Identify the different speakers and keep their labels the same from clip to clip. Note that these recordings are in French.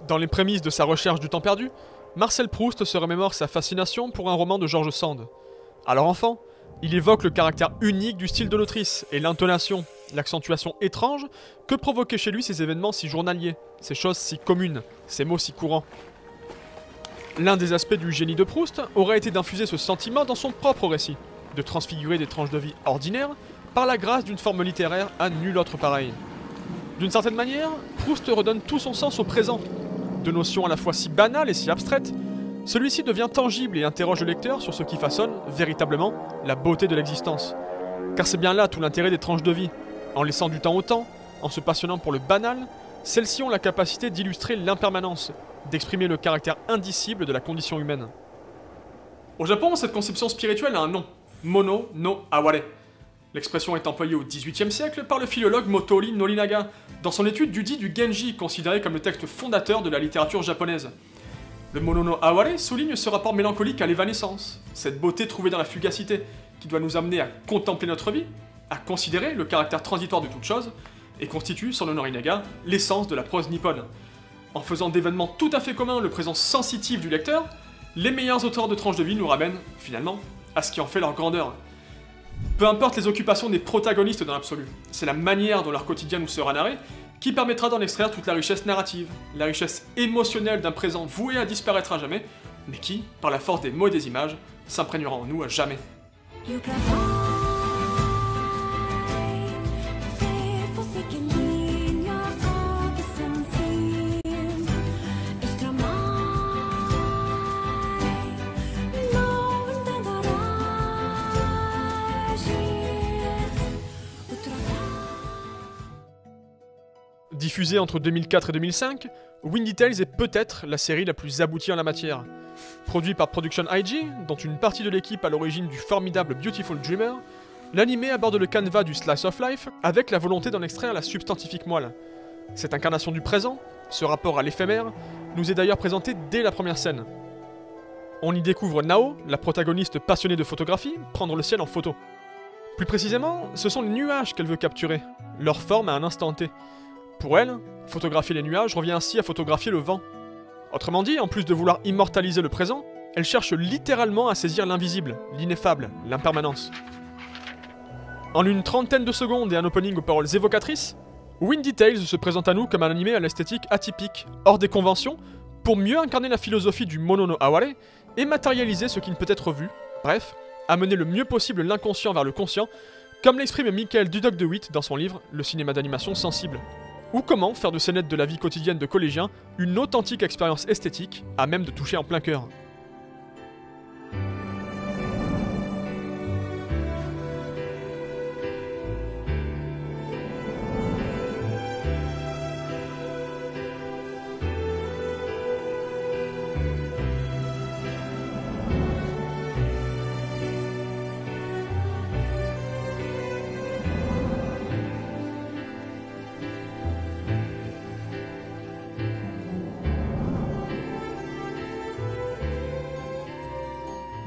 Speaker 1: Dans les prémices de sa recherche du temps perdu, Marcel Proust se remémore sa fascination pour un roman de George Sand. Alors enfant, il évoque le caractère unique du style de l'autrice et l'intonation, l'accentuation étrange que provoquaient chez lui ces événements si journaliers, ces choses si communes, ces mots si courants. L'un des aspects du génie de Proust aurait été d'infuser ce sentiment dans son propre récit, de transfigurer des tranches de vie ordinaires par la grâce d'une forme littéraire à nulle autre pareille. D'une certaine manière, Proust redonne tout son sens au présent. De notions à la fois si banales et si abstraites, celui-ci devient tangible et interroge le lecteur sur ce qui façonne, véritablement, la beauté de l'existence. Car c'est bien là tout l'intérêt des tranches de vie. En laissant du temps au temps, en se passionnant pour le banal, celles-ci ont la capacité d'illustrer l'impermanence, d'exprimer le caractère indicible de la condition humaine. Au Japon, cette conception spirituelle a un nom, Mono no Aware. L'expression est employée au XVIIIe siècle par le philologue Motoori Norinaga, dans son étude du dit du Genji, considéré comme le texte fondateur de la littérature japonaise. Le Mono no Aware souligne ce rapport mélancolique à l'évanescence, cette beauté trouvée dans la fugacité, qui doit nous amener à contempler notre vie, à considérer le caractère transitoire de toute chose, et constitue, selon Norinaga, l'essence de la prose nippone. En faisant d'événements tout à fait communs le présent sensitif du lecteur, les meilleurs auteurs de tranches de vie nous ramènent, finalement, à ce qui en fait leur grandeur. Peu importe les occupations des protagonistes dans l'absolu, c'est la manière dont leur quotidien nous sera narré qui permettra d'en extraire toute la richesse narrative, la richesse émotionnelle d'un présent voué à disparaître à jamais, mais qui, par la force des mots et des images, s'imprégnera en nous à jamais. Diffusée entre 2004 et 2005, Windy Tales est peut-être la série la plus aboutie en la matière. Produit par Production IG, dont une partie de l'équipe à l'origine du formidable Beautiful Dreamer, l'animé aborde le canevas du slice of life avec la volonté d'en extraire la substantifique moelle. Cette incarnation du présent, ce rapport à l'éphémère, nous est d'ailleurs présenté dès la première scène. On y découvre Nao, la protagoniste passionnée de photographie, prendre le ciel en photo. Plus précisément, ce sont les nuages qu'elle veut capturer, leur forme à un instant T. Pour elle, photographier les nuages revient ainsi à photographier le vent. Autrement dit, en plus de vouloir immortaliser le présent, elle cherche littéralement à saisir l'invisible, l'ineffable, l'impermanence. En une trentaine de secondes et un opening aux paroles évocatrices, Windy Tales se présente à nous comme un animé à l'esthétique atypique, hors des conventions, pour mieux incarner la philosophie du Mono no Aware et matérialiser ce qui ne peut être vu, bref, amener le mieux possible l'inconscient vers le conscient, comme l'exprime Michael Dudok de Witt dans son livre Le cinéma d'animation sensible. Ou comment faire de ces scénettes de la vie quotidienne de collégiens une authentique expérience esthétique à même de toucher en plein cœur.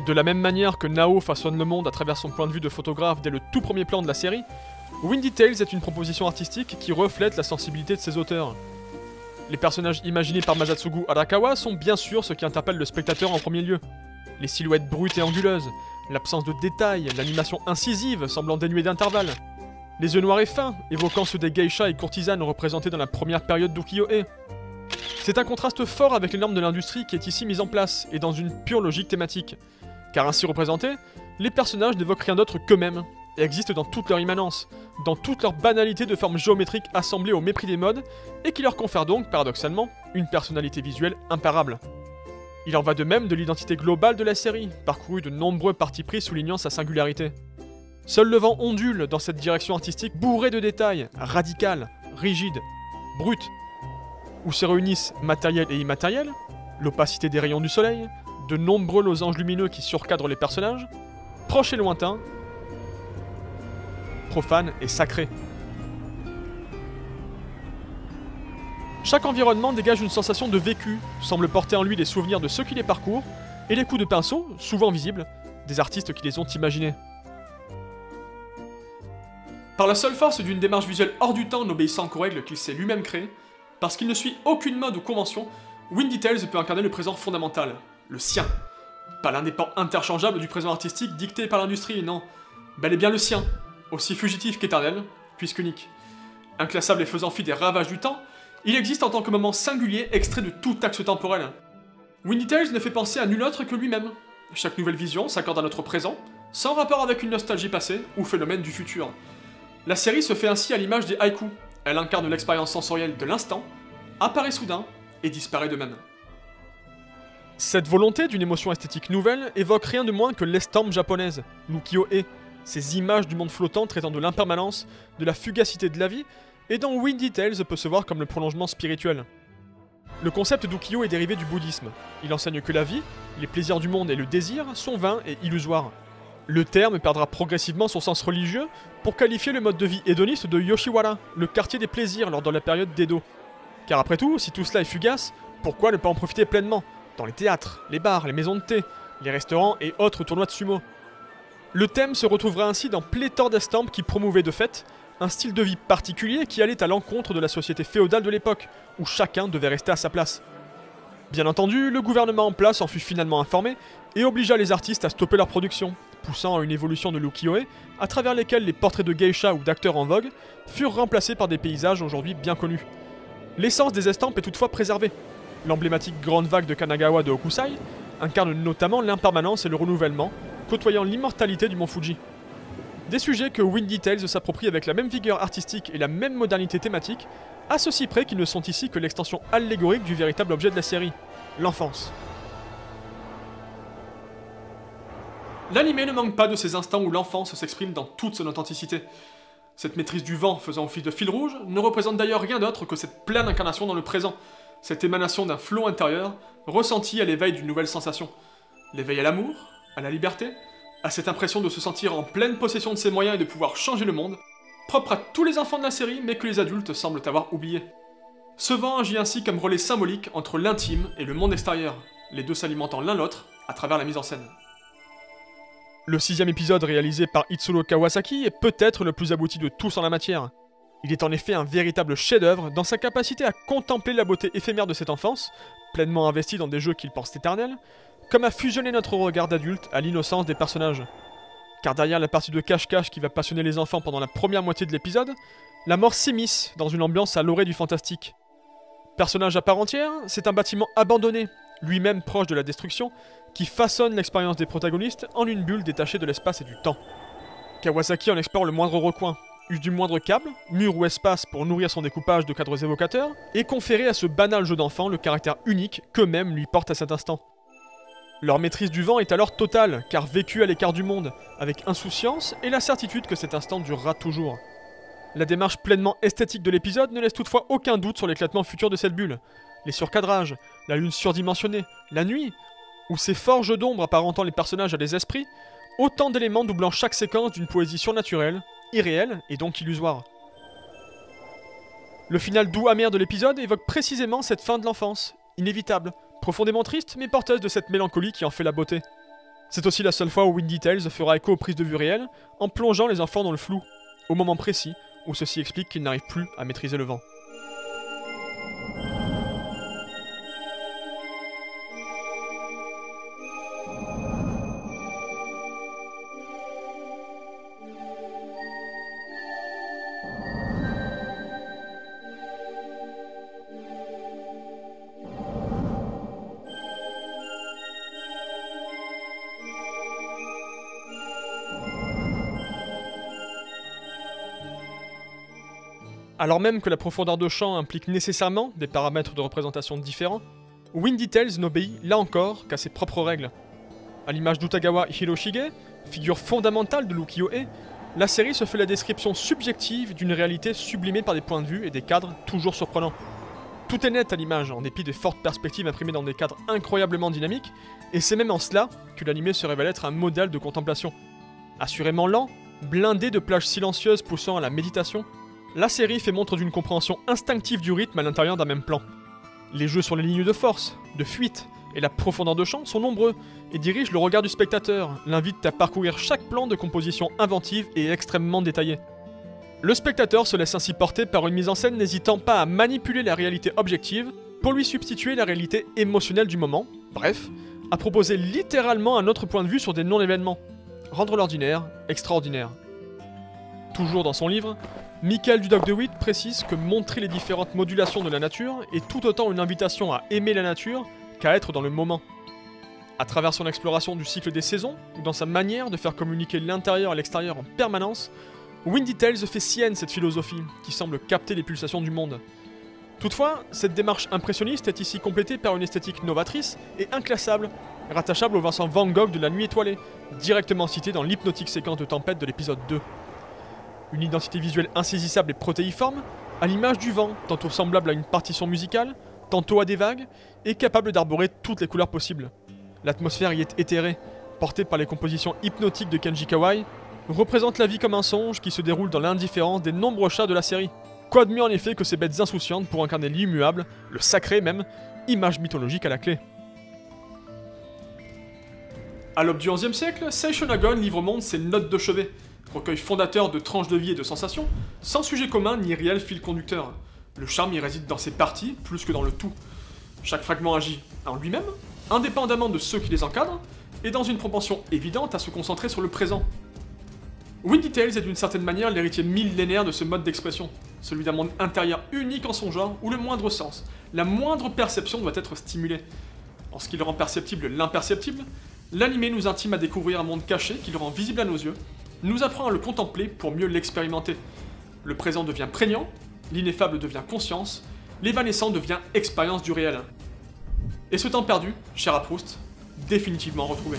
Speaker 1: De la même manière que Nao façonne le monde à travers son point de vue de photographe dès le tout premier plan de la série, Windy Tales est une proposition artistique qui reflète la sensibilité de ses auteurs. Les personnages imaginés par Masatsugu Arakawa sont bien sûr ce qui interpelle le spectateur en premier lieu. Les silhouettes brutes et anguleuses, l'absence de détails, l'animation incisive semblant dénuée d'intervalles, les yeux noirs et fins, évoquant ceux des geishas et courtisanes représentés dans la première période d'ukiyo-e. C'est un contraste fort avec les normes de l'industrie qui est ici mise en place, et dans une pure logique thématique. Car ainsi représentés, les personnages n'évoquent rien d'autre qu'eux-mêmes, et existent dans toute leur immanence, dans toute leur banalité de formes géométriques assemblées au mépris des modes, et qui leur confèrent donc, paradoxalement, une personnalité visuelle imparable. Il en va de même de l'identité globale de la série, parcourue de nombreux partis pris soulignant sa singularité. Seul le vent ondule dans cette direction artistique bourrée de détails, radicale, rigide, brute, où se réunissent matériel et immatériel, l'opacité des rayons du soleil, de nombreux losanges lumineux qui surcadrent les personnages, proches et lointains, profanes et sacrés. Chaque environnement dégage une sensation de vécu, semble porter en lui les souvenirs de ceux qui les parcourent, et les coups de pinceau, souvent visibles, des artistes qui les ont imaginés. Par la seule force d'une démarche visuelle hors du temps n'obéissant qu'aux règles qu'il s'est lui-même créées, Parce qu'il ne suit aucune mode ou convention, Windy Tales peut incarner le présent fondamental, le sien. Pas l'indépendant interchangeable du présent artistique dicté par l'industrie, non. Bel et bien le sien, aussi fugitif qu'éternel, puisqu'unique. Inclassable et faisant fi des ravages du temps, il existe en tant que moment singulier extrait de tout axe temporel. Windy Tales ne fait penser à nul autre que lui-même. Chaque nouvelle vision s'accorde à notre présent, sans rapport avec une nostalgie passée ou phénomène du futur. La série se fait ainsi à l'image des haïkus. Elle incarne l'expérience sensorielle de l'instant, apparaît soudain et disparaît de même. Cette volonté d'une émotion esthétique nouvelle évoque rien de moins que l'estampe japonaise, l'ukiyo-e, ces images du monde flottant traitant de l'impermanence, de la fugacité de la vie, et dont Windy Tales peut se voir comme le prolongement spirituel. Le concept d'ukiyo est dérivé du bouddhisme. Il enseigne que la vie, les plaisirs du monde et le désir sont vains et illusoires. Le terme perdra progressivement son sens religieux pour qualifier le mode de vie hédoniste de Yoshiwara, le quartier des plaisirs lors de la période d'Edo. Car après tout, si tout cela est fugace, pourquoi ne pas en profiter pleinement? Dans les théâtres, les bars, les maisons de thé, les restaurants et autres tournois de sumo. Le thème se retrouvera ainsi dans pléthore d'estampes qui promouvaient de fait un style de vie particulier qui allait à l'encontre de la société féodale de l'époque, où chacun devait rester à sa place. Bien entendu, le gouvernement en place en fut finalement informé et obligea les artistes à stopper leur production, poussant à une évolution de l'ukiyo-e à travers lesquels les portraits de geisha ou d'acteurs en vogue furent remplacés par des paysages aujourd'hui bien connus. L'essence des estampes est toutefois préservée. L'emblématique grande vague de Kanagawa de Hokusai incarne notamment l'impermanence et le renouvellement, côtoyant l'immortalité du mont Fuji. Des sujets que Windy Tales s'approprie avec la même vigueur artistique et la même modernité thématique, à ceci près qu'ils ne sont ici que l'extension allégorique du véritable objet de la série, l'enfance. L'anime ne manque pas de ces instants où l'enfance s'exprime dans toute son authenticité. Cette maîtrise du vent faisant office de fil rouge ne représente d'ailleurs rien d'autre que cette pleine incarnation dans le présent, cette émanation d'un flot intérieur ressenti à l'éveil d'une nouvelle sensation. L'éveil à l'amour, à la liberté, à cette impression de se sentir en pleine possession de ses moyens et de pouvoir changer le monde, propre à tous les enfants de la série mais que les adultes semblent avoir oublié. Ce vent agit ainsi comme relais symbolique entre l'intime et le monde extérieur, les deux s'alimentant l'un l'autre à travers la mise en scène. Le 6ème épisode réalisé par Itsuro Kawasaki est peut-être le plus abouti de tous en la matière. Il est en effet un véritable chef-d'œuvre dans sa capacité à contempler la beauté éphémère de cette enfance, pleinement investie dans des jeux qu'il pense éternels, comme à fusionner notre regard d'adulte à l'innocence des personnages. Car derrière la partie de cache-cache qui va passionner les enfants pendant la première moitié de l'épisode, la mort s'immisce dans une ambiance à l'orée du fantastique. Personnage à part entière, c'est un bâtiment abandonné, lui-même proche de la destruction, qui façonne l'expérience des protagonistes en une bulle détachée de l'espace et du temps. Kawasaki en explore le moindre recoin, use du moindre câble, mur ou espace pour nourrir son découpage de cadres évocateurs, et conférer à ce banal jeu d'enfant le caractère unique qu'eux-mêmes lui portent à cet instant. Leur maîtrise du vent est alors totale, car vécue à l'écart du monde, avec insouciance et la certitude que cet instant durera toujours. La démarche pleinement esthétique de l'épisode ne laisse toutefois aucun doute sur l'éclatement futur de cette bulle. Les surcadrages, la lune surdimensionnée, la nuit, ou ces forts jeux d'ombre apparentant les personnages à des esprits, autant d'éléments doublant chaque séquence d'une poésie surnaturelle, irréelle et donc illusoire. Le final doux amer de l'épisode évoque précisément cette fin de l'enfance, inévitable, profondément triste mais porteuse de cette mélancolie qui en fait la beauté. C'est aussi la seule fois où Windy Tales fera écho aux prises de vue réelles, en plongeant les enfants dans le flou, au moment précis où ceux-ci expliquent qu'ils n'arrivent plus à maîtriser le vent. Alors même que la profondeur de champ implique nécessairement des paramètres de représentation différents, Windy Tales n'obéit, là encore, qu'à ses propres règles. À l'image d'Utagawa Hiroshige, figure fondamentale de l'ukiyo-e, la série se fait la description subjective d'une réalité sublimée par des points de vue et des cadres toujours surprenants. Tout est net à l'image, en dépit des fortes perspectives imprimées dans des cadres incroyablement dynamiques, et c'est même en cela que l'anime se révèle être un modèle de contemplation. Assurément lent, blindé de plages silencieuses poussant à la méditation, la série fait montre d'une compréhension instinctive du rythme à l'intérieur d'un même plan. Les jeux sur les lignes de force, de fuite et la profondeur de champ sont nombreux et dirigent le regard du spectateur, l'invitent à parcourir chaque plan de composition inventive et extrêmement détaillé. Le spectateur se laisse ainsi porter par une mise en scène n'hésitant pas à manipuler la réalité objective pour lui substituer la réalité émotionnelle du moment, bref, à proposer littéralement un autre point de vue sur des non-événements, rendre l'ordinaire extraordinaire. Toujours dans son livre, Michael Dudok-de Witt précise que montrer les différentes modulations de la nature est tout autant une invitation à aimer la nature qu'à être dans le moment. À travers son exploration du cycle des saisons, ou dans sa manière de faire communiquer l'intérieur et l'extérieur en permanence, Windy Tales fait sienne cette philosophie, qui semble capter les pulsations du monde. Toutefois, cette démarche impressionniste est ici complétée par une esthétique novatrice et inclassable, rattachable au Vincent Van Gogh de La Nuit étoilée, directement cité dans l'hypnotique séquence de tempête de l'épisode 2. Une identité visuelle insaisissable et protéiforme, à l'image du vent, tantôt semblable à une partition musicale, tantôt à des vagues, et capable d'arborer toutes les couleurs possibles. L'atmosphère y est éthérée, portée par les compositions hypnotiques de Kenji Kawai, représente la vie comme un songe qui se déroule dans l'indifférence des nombreux chats de la série. Quoi de mieux en effet que ces bêtes insouciantes pour incarner l'immuable, le sacré même, image mythologique à la clé. À l'aube du XIe siècle, Seishun Agon livre au monde ses notes de chevet, recueil fondateur de tranches de vie et de sensations, sans sujet commun ni réel fil conducteur. Le charme y réside dans ses parties plus que dans le tout. Chaque fragment agit en lui-même, indépendamment de ceux qui les encadrent, et dans une propension évidente à se concentrer sur le présent. Windy Tales est d'une certaine manière l'héritier millénaire de ce mode d'expression, celui d'un monde intérieur unique en son genre, où le moindre sens, la moindre perception doit être stimulée. En ce qui rend perceptible l'imperceptible, l'animé nous intime à découvrir un monde caché qui le rend visible à nos yeux, nous apprend à le contempler pour mieux l'expérimenter. Le présent devient prégnant, l'ineffable devient conscience, l'évanescent devient expérience du réel. Et ce temps perdu, cher à Proust, définitivement retrouvé.